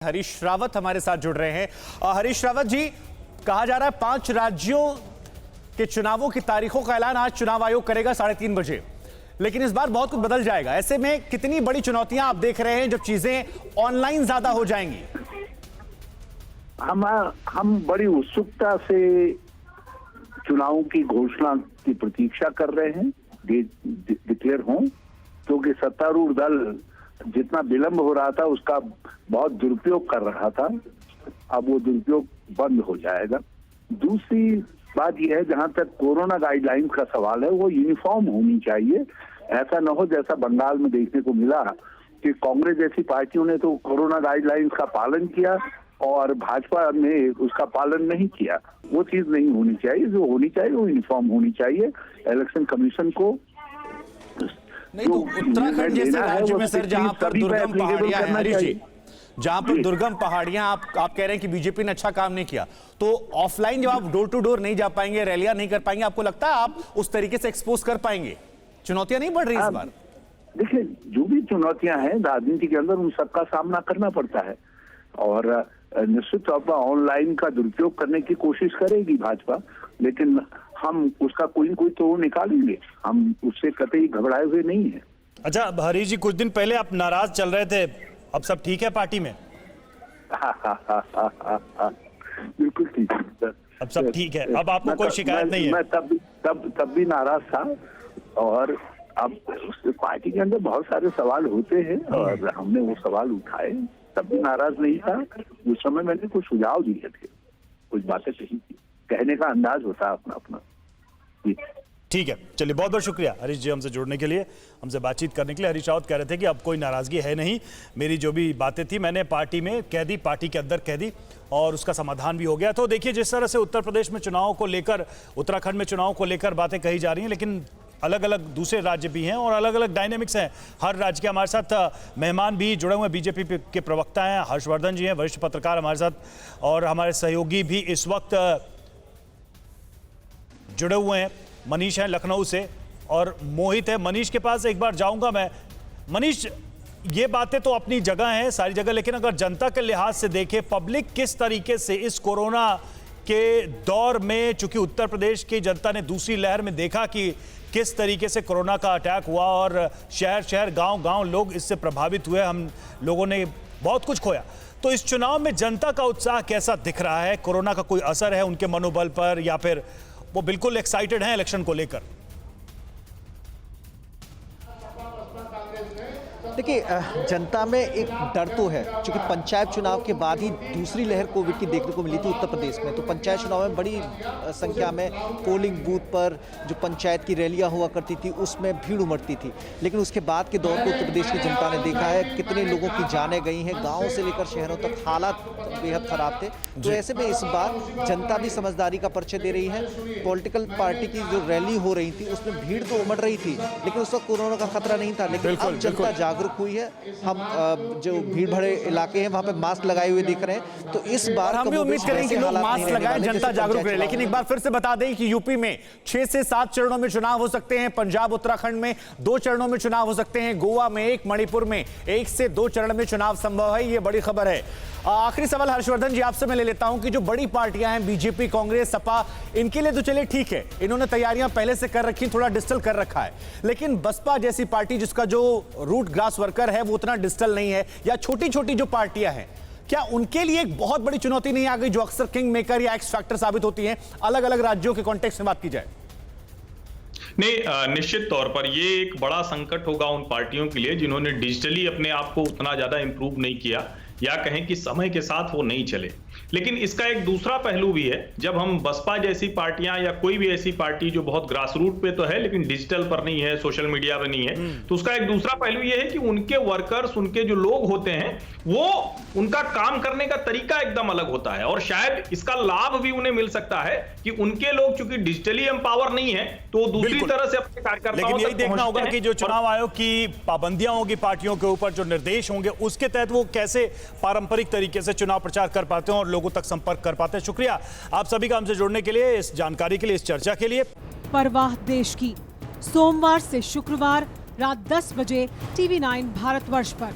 हरीश रावत हमारे साथ जुड़ रहे हैं। हरीश रावत जी, कहा जा रहा है 5 राज्यों के चुनावों की तारीखों का ऐलान आज चुनाव आयोग करेगा 3:30 बजे, लेकिन इस बार बहुत कुछ बदल जाएगा। ऐसे में कितनी बड़ी चुनौतियां आप देख रहे हैं जब चीजें ऑनलाइन ज्यादा हो जाएंगी? हम बड़ी उत्सुकता से चुनावों की घोषणा की प्रतीक्षा कर रहे हैं, डिक्लेयर हों, क्योंकि सत्तारूढ़ दल जितना विलंब हो रहा था उसका बहुत दुरुपयोग कर रहा था। अब वो दुरुपयोग बंद हो जाएगा। दूसरी बात यह है, जहां तक कोरोना गाइडलाइंस का सवाल है, वो यूनिफॉर्म होनी चाहिए। ऐसा न हो जैसा बंगाल में देखने को मिला कि कांग्रेस जैसी पार्टियों ने तो कोरोना गाइडलाइंस का पालन किया और भाजपा ने उसका पालन नहीं किया। वो चीज नहीं होनी चाहिए। जो होनी चाहिए वो यूनिफॉर्म होनी चाहिए। इलेक्शन कमिशन को नहीं तो उत्तराखंड जैसे राज्य में सर, जहां पर दुर्गम पहाड़ियां हैं, हरीश जी, जहां पर दुर्गम पहाड़ियां, आप कह रहे हैं कि बीजेपी ने अच्छा काम नहीं किया, तो ऑफलाइन जब आप डोर टू डोर नहीं जा पाएंगे, रैलियां नहीं कर पाएंगे, आपको लगता है आप उस तरीके से एक्सपोज कर पाएंगे? चुनौतियां नहीं बढ़ रही इस बार? देखिए, जो भी चुनौतियां हैं राजनीति के अंदर, उन सबका सामना करना पड़ता है और निश्चित तौर पर ऑनलाइन का दुरुपयोग करने की कोशिश करेगी भाजपा, लेकिन हम उसका कोई न कोई तोड़ निकालेंगे। हम उससे कतई घबराए हुए नहीं है। अच्छा हरीश जी, कुछ दिन पहले आप नाराज चल रहे थे, अब सब ठीक है पार्टी में? बिल्कुल ठीक है सर, अब सब ठीक है, अब आपको कोई शिकायत नहीं है? मैं तब भी नाराज था और अब पार्टी के अंदर बहुत सारे सवाल होते हैं और हमने वो सवाल उठाए। तब भी नाराज नहीं था। उस समय मैंने कुछ सुझाव दिए थे, कुछ बातें कही थी। कहने का अंदाज होता है अपना अपना। ठीक है, चलिए बहुत बहुत शुक्रिया हरीश जी हमसे जुड़ने के लिए, हमसे बातचीत करने के लिए। हरीश रावत कह रहे थे कि अब कोई नाराजगी है नहीं, मेरी जो भी बातें थी मैंने पार्टी में कह दी, पार्टी के अंदर कह दी और उसका समाधान भी हो गया। तो देखिए, जिस तरह से उत्तर प्रदेश में चुनाव को लेकर, उत्तराखंड में चुनाव को लेकर बातें कही जा रही हैं, लेकिन अलग अलग दूसरे राज्य भी हैं और अलग अलग डायनेमिक्स हैं हर राज्य के। हमारे साथ मेहमान भी जुड़े हुए हैं, बीजेपी के प्रवक्ता हैं हर्षवर्धन जी हैं, वरिष्ठ पत्रकार हमारे साथ, और हमारे सहयोगी भी इस वक्त जुड़े हुए हैं। मनीष है लखनऊ से और मोहित है। मनीष के पास एक बार जाऊंगा मैं। मनीष, ये बातें तो अपनी जगह हैं सारी जगह, लेकिन अगर जनता के लिहाज से देखें, पब्लिक किस तरीके से इस कोरोना के दौर में, चूंकि उत्तर प्रदेश की जनता ने दूसरी लहर में देखा कि किस तरीके से कोरोना का अटैक हुआ और शहर शहर गांव लोग इससे प्रभावित हुए, हम लोगों ने बहुत कुछ खोया, तो इस चुनाव में जनता का उत्साह कैसा दिख रहा है? कोरोना का कोई असर है उनके मनोबल पर या फिर वो बिल्कुल एक्साइटेड हैं इलेक्शन को लेकर? देखिए, जनता में एक डर तो है, क्योंकि पंचायत चुनाव के बाद ही दूसरी लहर कोविड की देखने को मिली थी उत्तर प्रदेश में। तो पंचायत चुनाव में बड़ी संख्या में पोलिंग बूथ पर जो पंचायत की रैलियां हुआ करती थी उसमें भीड़ उमड़ती थी, लेकिन उसके बाद के दौर को उत्तर प्रदेश की जनता ने देखा है कितने लोगों की जानें गई हैं, गाँव से लेकर शहरों तक हालात बेहद खराब थे। तो ऐसे में इस बार जनता भी समझदारी का परिचय दे रही है। पॉलिटिकल पार्टी की जो रैली हो रही थी उसमें भीड़ तो उमड़ रही थी, लेकिन उस वक्त कोरोना का खतरा नहीं था, लेकिन अब जनता जागरूक हुई है। हम जो भीड़ भरे इलाके हैं वहां पे मास्क लगाए हुए दिख रहे हैं, तो इस बार हम भी उम्मीद करेंगे कि लोग मास्क लगाएं, जनता जागरूक रहे। लेकिन एक बार फिर से बता दें कि यूपी में 6 से 7 चरणों में चुनाव हो सकते हैं, पंजाब उत्तराखंड में 2 चरणों में चुनाव हो सकते हैं, गोवा में 1, मणिपुर में 1 से 2 चरण में चुनाव संभव है। ये बड़ी खबर है। आखिरी सवाल हर्षवर्धन जी आपसे मैं ले लेता हूं कि जो बड़ी पार्टियां हैं, बीजेपी, कांग्रेस, सपा, इनके लिए तो चलिए ठीक है, इन्होंने तैयारियां पहले से कर रखी, थोड़ा डिजिटल कर रखा है, लेकिन बसपा जैसी पार्टी जिसका जो रूट ग्रास वर्कर है वो उतना डिजिटल नहीं है, या छोटी छोटी जो पार्टियां हैं, क्या उनके लिए एक बहुत बड़ी चुनौती नहीं आ गई जो अक्सर किंग मेकर या एक्स फैक्टर साबित होती है अलग अलग राज्यों के कॉन्टेक्स्ट में बात की जाए? नहीं, निश्चित तौर पर ये एक बड़ा संकट होगा उन पार्टियों के लिए जिन्होंने डिजिटली अपने आप को उतना ज्यादा इंप्रूव नहीं किया, या कहें कि समय के साथ वो नहीं चले। लेकिन इसका एक दूसरा पहलू भी है। जब हम बसपा जैसी पार्टियां या कोई भी ऐसी पार्टी जो बहुत ग्रास रूट पे तो है लेकिन डिजिटल पर नहीं है, सोशल मीडिया पे नहीं है, तो उसका एक दूसरा पहलू ये है कि उनके वर्कर्स, उनके जो लोग होते हैं, वो उनका काम करने का तरीका एकदम अलग होता है और शायद इसका लाभ भी उन्हें मिल सकता है कि उनके लोग चूंकि डिजिटली एम्पावर नहीं है तो दूसरी तरह से अपने कार्यकर्ताओं तक देखना होगा कि जो चुनाव आयोग की पाबंदियां होंगी पार्टियों के ऊपर, जो निर्देश होंगे, उसके तहत वो कैसे पारंपरिक तरीके से चुनाव प्रचार कर पाते हैं और लोगों तक संपर्क कर पाते हैं। शुक्रिया आप सभी का हमसे जुड़ने के लिए, इस जानकारी के लिए, इस चर्चा के लिए। परवाह देश की, सोमवार से शुक्रवार रात 10 बजे TV9 भारतवर्ष पर।